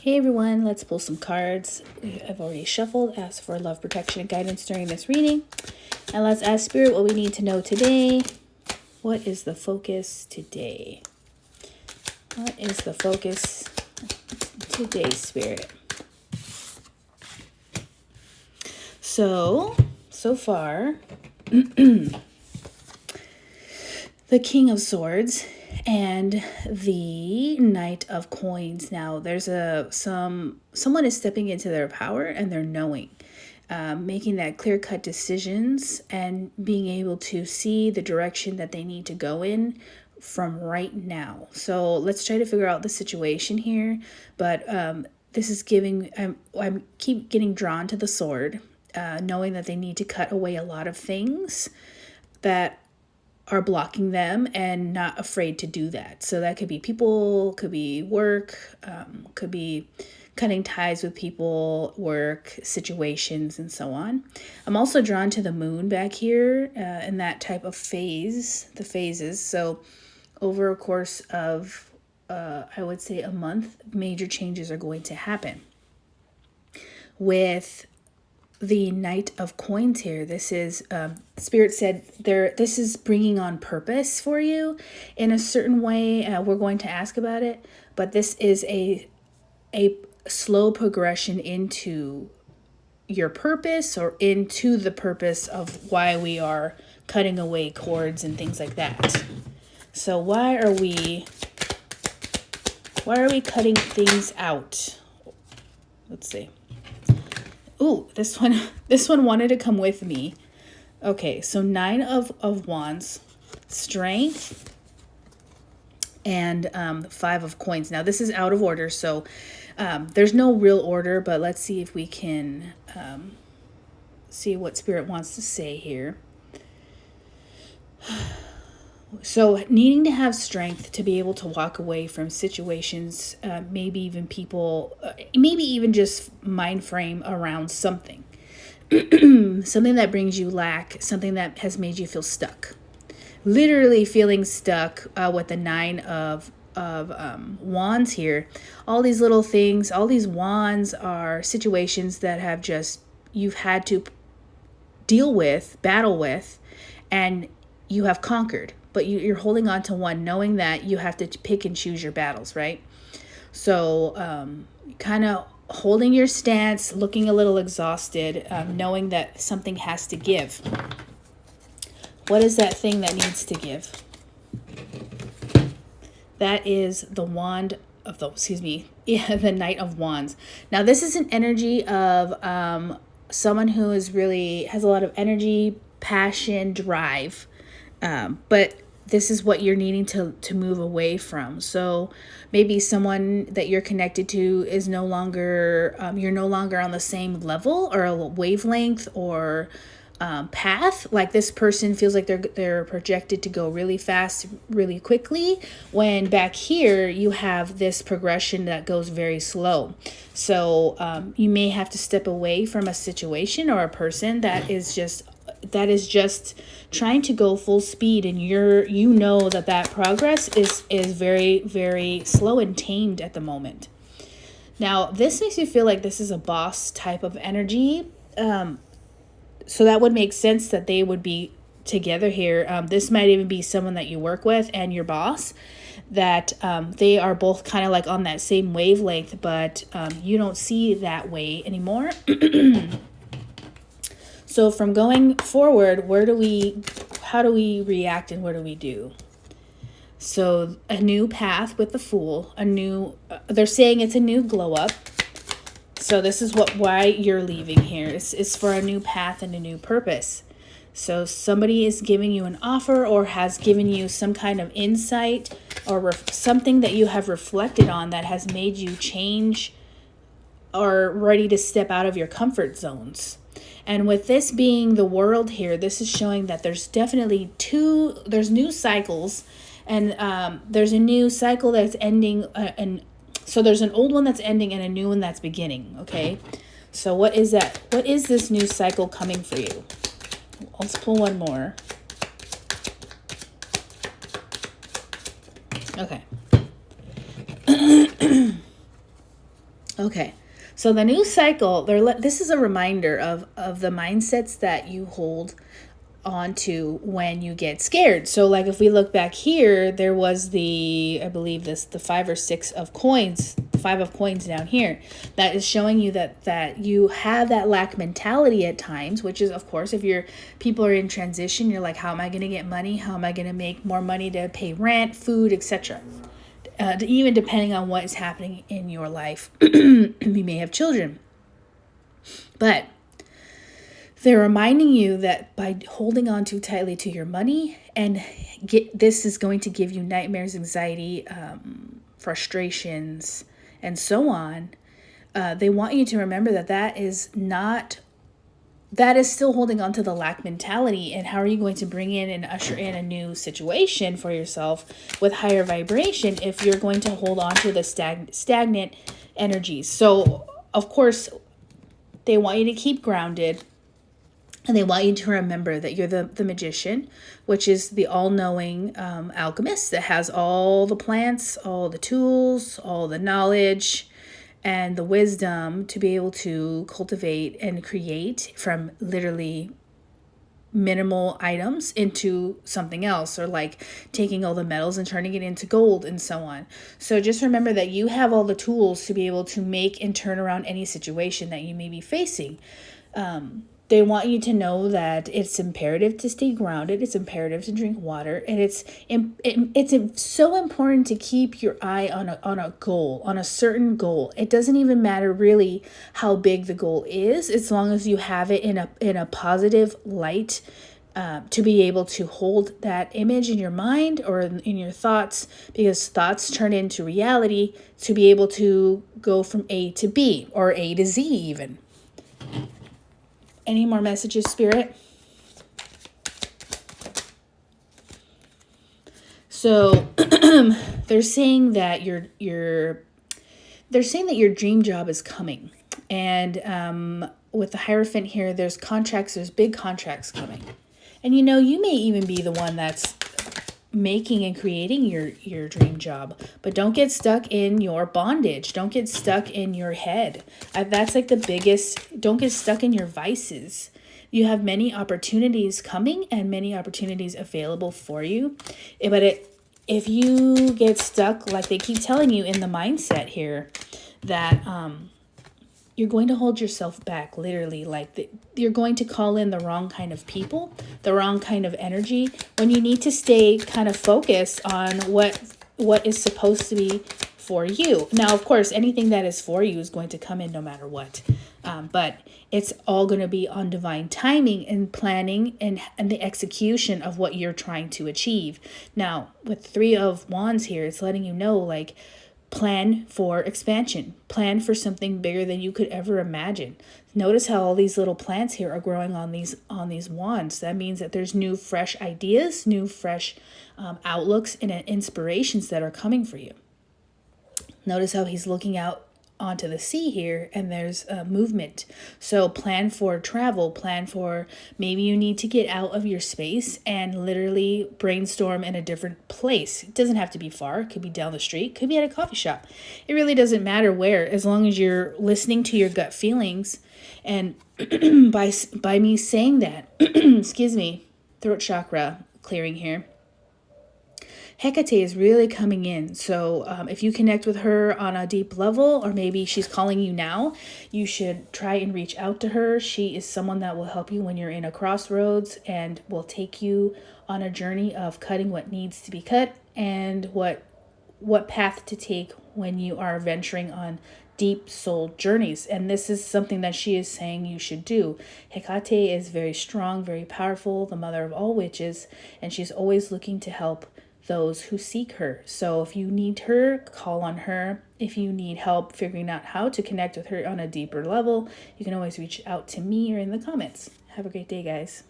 Hey everyone, let's pull some cards. I've already shuffled, asked for love, protection, and guidance during this reading. And let's ask Spirit what we need to know today. What is the focus today? What is the focus today, Spirit? So far, the King of Swords and the Knight of Coins. Now, there's someone is stepping into their power and they're knowing, making that clear-cut decisions and being able to see the direction that they need to go in from right now. So let's try to figure out the situation here. But this is giving, I keep getting drawn to the sword, knowing that they need to cut away a lot of things that are blocking them and not afraid to do that. So that could be people, could be work, could be cutting ties with people, work, situations, and so on. I'm also drawn to the moon back here in that type of phase, the phases. So over a course of, I would say a month, major changes are going to happen. With the Knight of Coins here, this is Spirit said this is bringing on purpose for you in a certain way. We're going to ask about it, but this is a slow progression into your purpose, or into the purpose of why we are cutting away cords and things like that. So why are we cutting things out? Let's see. Ooh, this one wanted to come with me. Okay, so 9 of Wands, Strength, and 5 of Coins. Now, this is out of order, so there's no real order, but let's see if we can see what Spirit wants to say here. So needing to have strength to be able to walk away from situations, maybe even people, maybe even just mind frame around something. Something that brings you lack, something that has made you feel stuck. Literally feeling stuck with the 9 of Wands here. All these little things, all these wands are situations that have just, you've had to deal with, battle with, and you have conquered. But you're holding on to one, knowing that you have to pick and choose your battles, right? So kind of holding your stance, looking a little exhausted, knowing that something has to give. What is that thing that needs to give? That is the wand of the Knight of Wands. Now, this is an energy of someone who is really has a lot of energy, passion, drive. But this is what you're needing to move away from. So maybe someone that you're connected to is no longer, you're no longer on the same level or a wavelength or path. Like this person feels like they're projected to go really fast, really quickly, when back here you have this progression that goes very slow. So you may have to step away from a situation or a person that is just trying to go full speed, and you know that progress is very, very slow and tamed at the moment. Now, this makes you feel like this is a boss type of energy. So that would make sense that they would be together here. This might even be someone that you work with and your boss, that they are both kind of like on that same wavelength, but you don't see that way anymore. So from going forward, how do we react and what do we do? So a new path with the Fool, they're saying it's a new glow up. So this is why you're leaving here. It's for a new path and a new purpose. So somebody is giving you an offer or has given you some kind of insight or something that you have reflected on that has made you change or ready to step out of your comfort zones. And with this being the World here, this is showing that there's definitely there's new cycles, and there's a new cycle that's ending, and so there's an old one that's ending and a new one that's beginning, okay? So what is that? What is this new cycle coming for you? Let's pull one more. Okay. Okay. So the new cycle, this is a reminder of the mindsets that you hold onto when you get scared. So like if we look back here, there was I believe the 5 or 6 of coins, 5 of coins down here, that is showing you that you have that lack mentality at times, which is, of course, if people are in transition, you're like, how am I going to get money? How am I going to make more money to pay rent, food, etc. Even depending on what is happening in your life. You may have children, but they're reminding you that by holding on too tightly to your money, and this is going to give you nightmares, anxiety, frustrations, and so on. They want you to remember that is still holding on to the lack mentality. And how are you going to bring in and usher in a new situation for yourself with higher vibration if you're going to hold on to the stagnant energies? So, of course, they want you to keep grounded. And they want you to remember that you're the magician, which is the all-knowing alchemist that has all the plants, all the tools, all the knowledge, and the wisdom to be able to cultivate and create from literally minimal items into something else, or like taking all the metals and turning it into gold and so on. So just remember that you have all the tools to be able to make and turn around any situation that you may be facing. They want you to know that it's imperative to stay grounded. It's imperative to drink water, and it's so important to keep your eye on a goal, on a certain goal. It doesn't even matter really how big the goal is, as long as you have it in a positive light, to be able to hold that image in your mind or in your thoughts, because thoughts turn into reality, to be able to go from A to B, or A to Z even. Any more messages, Spirit? So they're saying that your dream job is coming, and with the Hierophant here, there's big contracts coming, and you may even be the one that's making and creating your dream job. But don't get stuck in your bondage. Don't get stuck in your head. That's like the biggest. Don't get stuck in your vices. You have many opportunities coming and many opportunities available for you. But if you get stuck, like they keep telling you in the mindset here, that you're going to hold yourself back, literally. Like you're going to call in the wrong kind of people, the wrong kind of energy, when you need to stay kind of focused on what is supposed to be for you. Now, of course, anything that is for you is going to come in no matter what. But it's all going to be on divine timing and planning and the execution of what you're trying to achieve. Now, with 3 of Wands here, it's letting you know, like, plan for expansion. Plan for something bigger than you could ever imagine. Notice how all these little plants here are growing on these wands. That means that there's new, fresh ideas, new, fresh outlooks and inspirations that are coming for you. Notice how he's looking out onto the sea here, and there's movement. So plan for travel, plan for, maybe you need to get out of your space and literally brainstorm in a different place. It doesn't have to be far. It could be down the street, it could be at a coffee shop. It really doesn't matter where, as long as you're listening to your gut feelings. And by me saying that, excuse me, throat chakra clearing here, Hecate is really coming in. So if you connect with her on a deep level, or maybe she's calling you now, you should try and reach out to her. She is someone that will help you when you're in a crossroads, and will take you on a journey of cutting what needs to be cut, and what path to take when you are venturing on deep soul journeys. And this is something that she is saying you should do. Hecate is very strong, very powerful, the mother of all witches, and she's always looking to help those who seek her. So if you need her, call on her. If you need help figuring out how to connect with her on a deeper level, you can always reach out to me or in the comments. Have a great day, guys.